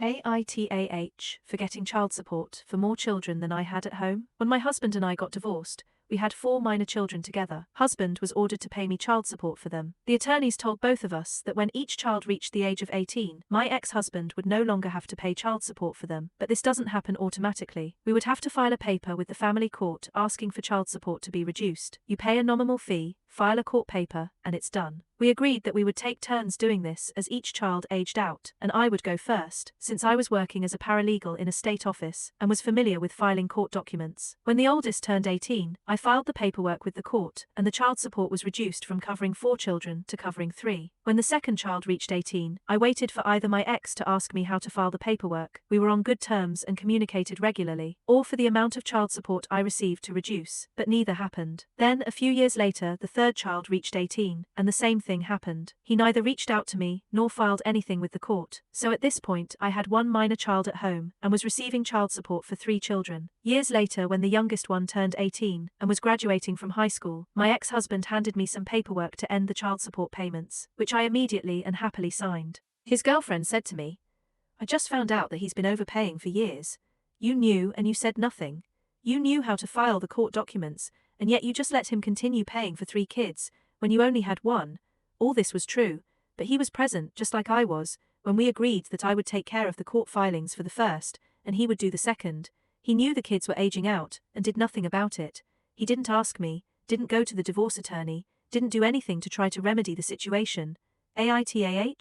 AITAH, for getting child support for more children than I had at home. When my husband and I got divorced, we had 4 minor children together. Husband was ordered to pay me child support for them. The attorneys told both of us that when each child reached the age of 18, my ex-husband would no longer have to pay child support for them. But this doesn't happen automatically. We would have to file a paper with the family court asking for child support to be reduced. You pay a nominal fee, file a court paper, and it's done. We agreed that we would take turns doing this as each child aged out, and I would go first, since I was working as a paralegal in a state office and was familiar with filing court documents. When the oldest turned 18, I filed the paperwork with the court, and the child support was reduced from covering 4 children to covering 3. When the second child reached 18, I waited for either my ex to ask me how to file the paperwork, we were on good terms and communicated regularly, or for the amount of child support I received to reduce, but neither happened. Then, a few years later, the third child reached 18, and the same thing happened. He neither reached out to me, nor filed anything with the court. So at this point, I had 1 minor child at home, and was receiving child support for 3 children. Years later, when the youngest one turned 18, and was graduating from high school, my ex-husband handed me some paperwork to end the child support payments, which I immediately and happily signed. His girlfriend said to me, "I just found out that he's been overpaying for years. You knew and you said nothing. You knew how to file the court documents, and yet you just let him continue paying for 3 kids, when you only had 1. All this was true, but he was present, just like I was, when we agreed that I would take care of the court filings for the first, and he would do the second. He knew the kids were aging out, and did nothing about it. He didn't ask me, didn't go to the divorce attorney, didn't do anything to try to remedy the situation." AITAH?